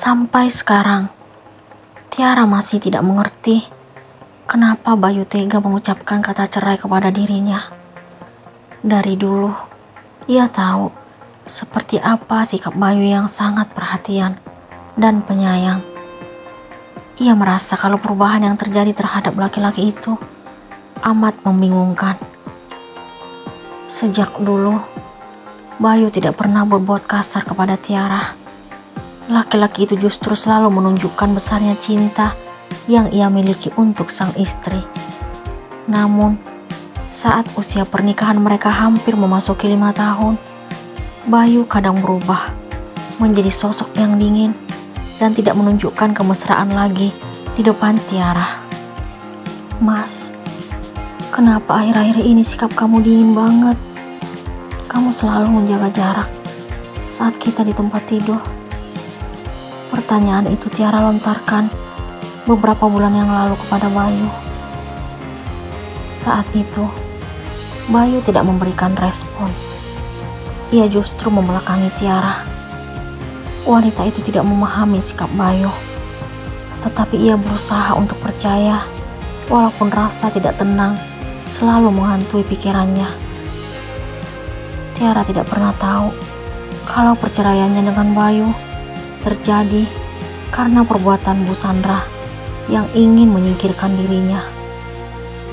Sampai sekarang, Tiara masih tidak mengerti kenapa Bayu tega mengucapkan kata cerai kepada dirinya. Dari dulu, ia tahu seperti apa sikap Bayu yang sangat perhatian dan penyayang. Ia merasa kalau perubahan yang terjadi terhadap laki-laki itu amat membingungkan. Sejak dulu, Bayu tidak pernah berbuat kasar kepada Tiara. Laki-laki itu justru selalu menunjukkan besarnya cinta yang ia miliki untuk sang istri. Namun, saat usia pernikahan mereka hampir memasuki 5 tahun, Bayu kadang berubah menjadi sosok yang dingin dan tidak menunjukkan kemesraan lagi di depan Tiara. "Mas, kenapa akhir-akhir ini sikap kamu dingin banget? Kamu selalu menjaga jarak saat kita di tempat tidur." Pertanyaan itu Tiara lontarkan beberapa bulan yang lalu kepada Bayu. Saat itu, Bayu tidak memberikan respon. Ia justru membelakangi Tiara. Wanita itu tidak memahami sikap Bayu, tetapi ia berusaha untuk percaya walaupun rasa tidak tenang selalu menghantui pikirannya. Tiara tidak pernah tahu kalau perceraiannya dengan Bayu terjadi karena perbuatan Bu Sandra yang ingin menyingkirkan dirinya.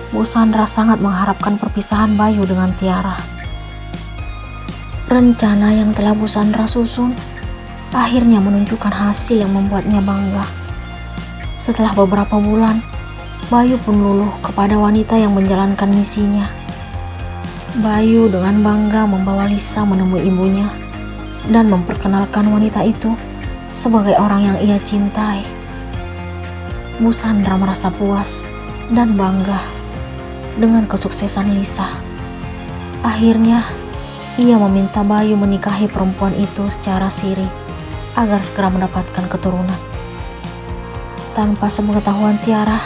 Bu Sandra sangat mengharapkan perpisahan Bayu dengan Tiara. Rencana yang telah Bu Sandra susun akhirnya menunjukkan hasil yang membuatnya bangga. Setelah beberapa bulan, Bayu pun luluh kepada wanita yang menjalankan misinya. Bayu dengan bangga membawa Lisa menemui ibunya dan memperkenalkan wanita itu sebagai orang yang ia cintai. Bu Sandra merasa puas dan bangga dengan kesuksesan Lisa. Akhirnya, ia meminta Bayu menikahi perempuan itu secara siri agar segera mendapatkan keturunan. Tanpa sepengetahuan Tiara,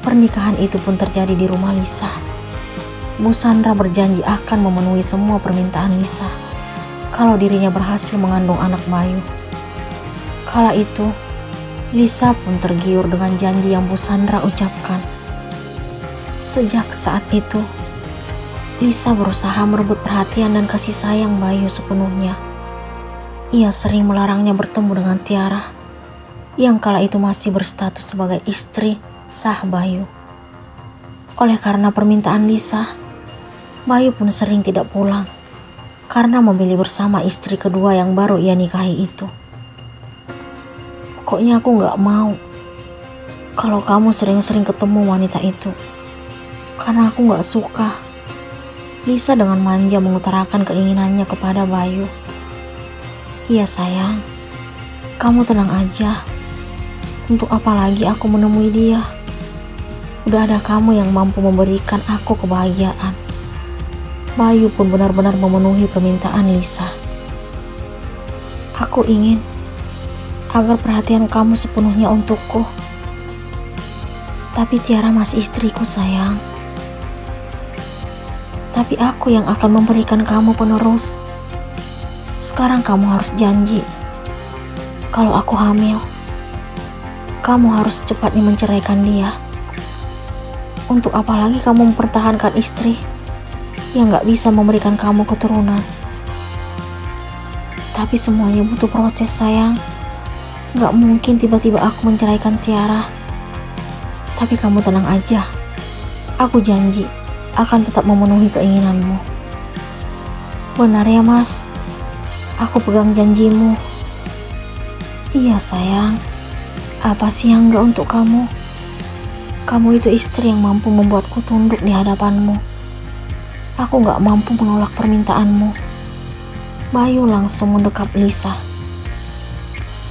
pernikahan itu pun terjadi di rumah Lisa. Bu Sandra berjanji akan memenuhi semua permintaan Lisa kalau dirinya berhasil mengandung anak Bayu. Kala itu, Lisa pun tergiur dengan janji yang Bu Sandra ucapkan. Sejak saat itu, Lisa berusaha merebut perhatian dan kasih sayang Bayu sepenuhnya. Ia sering melarangnya bertemu dengan Tiara, yang kala itu masih berstatus sebagai istri sah Bayu. Oleh karena permintaan Lisa, Bayu pun sering tidak pulang karena memilih bersama istri kedua yang baru ia nikahi itu. "Pokoknya aku gak mau kalau kamu sering-sering ketemu wanita itu, karena aku gak suka." Lisa dengan manja mengutarakan keinginannya kepada Bayu. "Iya sayang, kamu tenang aja. Untuk apa lagi aku menemui dia? Udah ada kamu yang mampu memberikan aku kebahagiaan." Bayu pun benar-benar memenuhi permintaan Lisa. "Aku ingin agar perhatian kamu sepenuhnya untukku. Tapi Tiara masih istriku sayang. Tapi aku yang akan memberikan kamu penerus. Sekarang kamu harus janji, kalau aku hamil, kamu harus cepatnya menceraikan dia. Untuk apa lagi kamu mempertahankan istri yang gak bisa memberikan kamu keturunan? Tapi semuanya butuh proses sayang. Gak mungkin tiba-tiba aku menceraikan Tiara. Tapi kamu tenang aja. Aku janji akan tetap memenuhi keinginanmu." "Benar ya Mas? Aku pegang janjimu." "Iya sayang. Apa sih yang enggak untuk kamu? Kamu itu istri yang mampu membuatku tunduk di hadapanmu. Aku gak mampu menolak permintaanmu." Bayu langsung mendekap Lisa.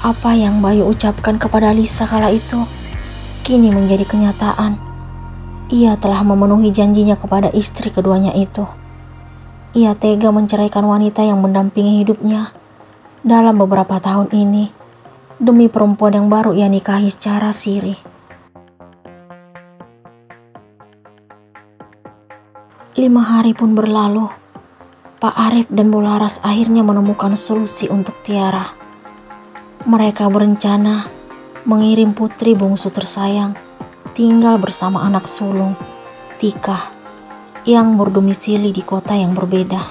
Apa yang Bayu ucapkan kepada Lisa kala itu kini menjadi kenyataan. Ia telah memenuhi janjinya kepada istri keduanya itu. Ia tega menceraikan wanita yang mendampingi hidupnya dalam beberapa tahun ini demi perempuan yang baru ia nikahi secara siri. 5 hari pun berlalu. Pak Arif dan Bu Laras akhirnya menemukan solusi untuk Tiara. Mereka berencana mengirim putri bungsu tersayang tinggal bersama anak sulung, Tika, yang berdomisili di kota yang berbeda.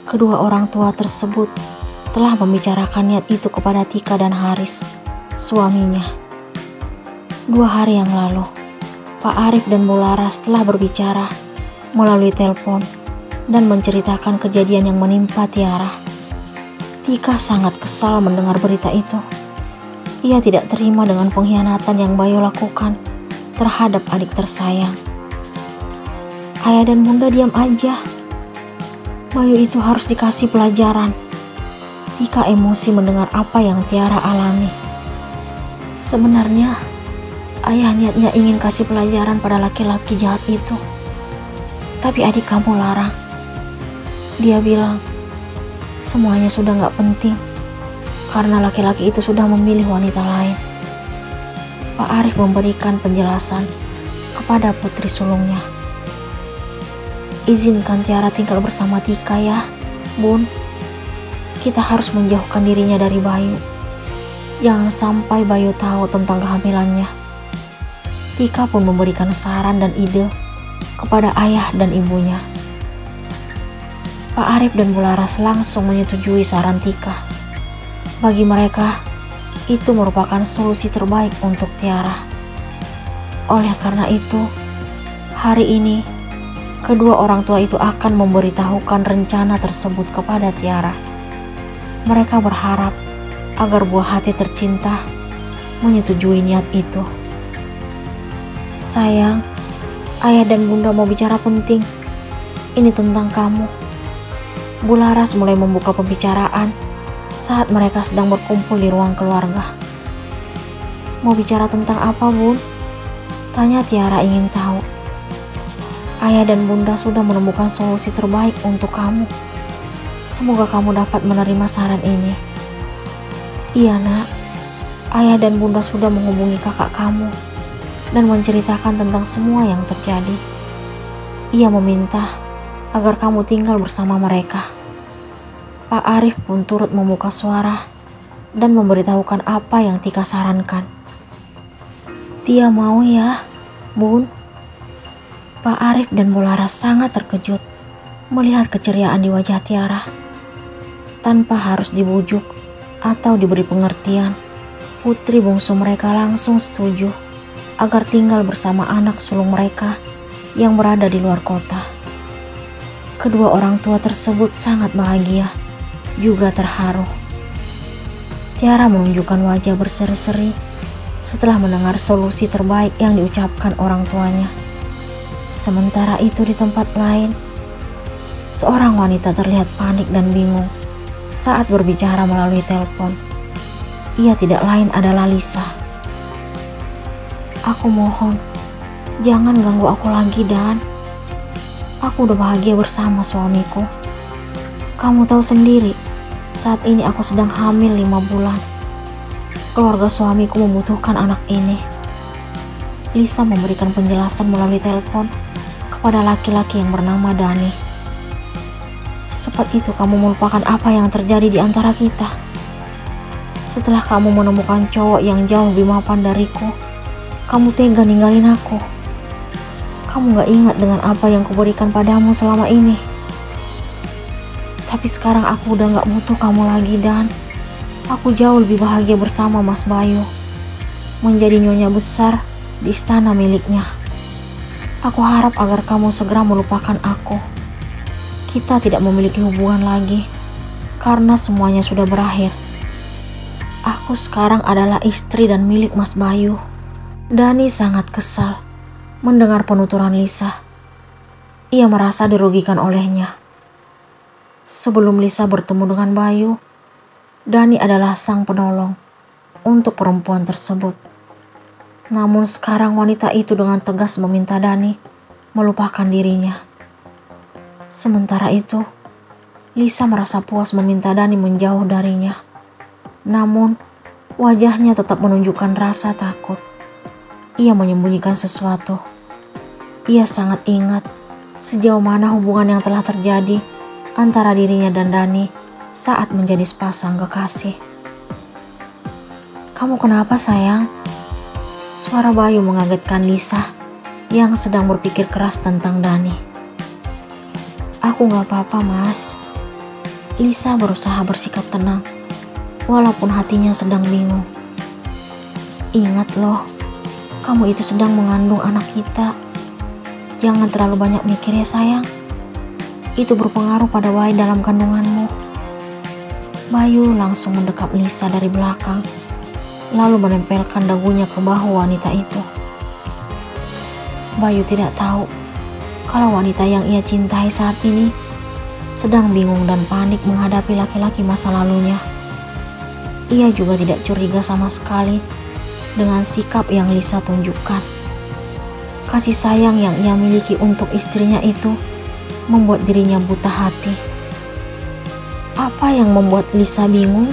Kedua orang tua tersebut telah membicarakan niat itu kepada Tika dan Haris, suaminya. 2 hari yang lalu, Pak Arif dan Bu Laras telah berbicara melalui telepon dan menceritakan kejadian yang menimpa Tiara. Tika sangat kesal mendengar berita itu. Ia tidak terima dengan pengkhianatan yang Bayu lakukan terhadap adik tersayang. Ayah dan bunda diam aja. Bayu itu harus dikasih pelajaran. Tika emosi mendengar apa yang Tiara alami. Sebenarnya, ayah niatnya ingin kasih pelajaran pada laki-laki jahat itu. Tapi adik kamu larang. Dia bilang, semuanya sudah gak penting karena laki-laki itu sudah memilih wanita lain. Pak Arif memberikan penjelasan kepada putri sulungnya. Izinkan Tiara tinggal bersama Tika ya, Bun. Kita harus menjauhkan dirinya dari Bayu. Jangan sampai Bayu tahu tentang kehamilannya. Tika pun memberikan saran dan ide kepada ayah dan ibunya. Pak Arif dan Bu Laras langsung menyetujui saran Tika. Bagi mereka, itu merupakan solusi terbaik untuk Tiara. Oleh karena itu, hari ini, kedua orang tua itu akan memberitahukan rencana tersebut kepada Tiara. Mereka berharap agar buah hati tercinta menyetujui niat itu. Sayang, ayah dan bunda mau bicara penting. Ini tentang kamu. Bu Laras mulai membuka pembicaraan saat mereka sedang berkumpul di ruang keluarga. Mau bicara tentang apa, Bun? Tanya Tiara ingin tahu. Ayah dan bunda sudah menemukan solusi terbaik untuk kamu. Semoga kamu dapat menerima saran ini. Iya, Nak. Ayah dan bunda sudah menghubungi kakak kamu dan menceritakan tentang semua yang terjadi. Ia meminta agar kamu tinggal bersama mereka. Pak Arif pun turut membuka suara dan memberitahukan apa yang Tika sarankan. Dia mau ya, Bun. Pak Arif dan Bu Laras sangat terkejut melihat keceriaan di wajah Tiara. Tanpa harus dibujuk atau diberi pengertian, putri bungsu mereka langsung setuju agar tinggal bersama anak sulung mereka yang berada di luar kota. Kedua orang tua tersebut sangat bahagia, juga terharu. Tiara menunjukkan wajah berseri-seri setelah mendengar solusi terbaik yang diucapkan orang tuanya. Sementara itu di tempat lain, seorang wanita terlihat panik dan bingung saat berbicara melalui telepon. Ia tidak lain adalah Lisa. Aku mohon, jangan ganggu aku lagi, Dan. Aku udah bahagia bersama suamiku. Kamu tahu sendiri, saat ini aku sedang hamil 5 bulan. Keluarga suamiku membutuhkan anak ini. Lisa memberikan penjelasan melalui telepon kepada laki-laki yang bernama Dani. Secepat itu kamu melupakan apa yang terjadi di antara kita. Setelah kamu menemukan cowok yang jauh lebih mapan dariku, kamu tega ninggalin aku. Kamu gak ingat dengan apa yang kuberikan padamu selama ini. Tapi sekarang aku udah gak butuh kamu lagi, Dan. Aku jauh lebih bahagia bersama Mas Bayu, menjadi nyonya besar di istana miliknya. Aku harap agar kamu segera melupakan aku. Kita tidak memiliki hubungan lagi, karena semuanya sudah berakhir. Aku sekarang adalah istri dan milik Mas Bayu. Dani sangat kesal mendengar penuturan Lisa. Ia merasa dirugikan olehnya. Sebelum Lisa bertemu dengan Bayu, Dani adalah sang penolong untuk perempuan tersebut. Namun sekarang wanita itu dengan tegas meminta Dani melupakan dirinya. Sementara itu, Lisa merasa puas meminta Dani menjauh darinya. Namun, wajahnya tetap menunjukkan rasa takut. Ia menyembunyikan sesuatu. Ia sangat ingat sejauh mana hubungan yang telah terjadi antara dirinya dan Dani saat menjadi sepasang kekasih. Kamu kenapa sayang? Suara Bayu mengagetkan Lisa yang sedang berpikir keras tentang Dani. Aku gak apa-apa mas. Lisa berusaha bersikap tenang walaupun hatinya sedang bingung. Ingat loh, kamu itu sedang mengandung anak kita. Jangan terlalu banyak mikir ya sayang. Itu berpengaruh pada bayi dalam kandunganmu. Bayu langsung mendekap Lisa dari belakang, lalu menempelkan dagunya ke bahu wanita itu. Bayu tidak tahu kalau wanita yang ia cintai saat ini sedang bingung dan panik menghadapi laki-laki masa lalunya. Ia juga tidak curiga sama sekali dengan sikap yang Lisa tunjukkan. Kasih sayang yang ia miliki untuk istrinya itu membuat dirinya buta hati. Apa yang membuat Lisa bingung?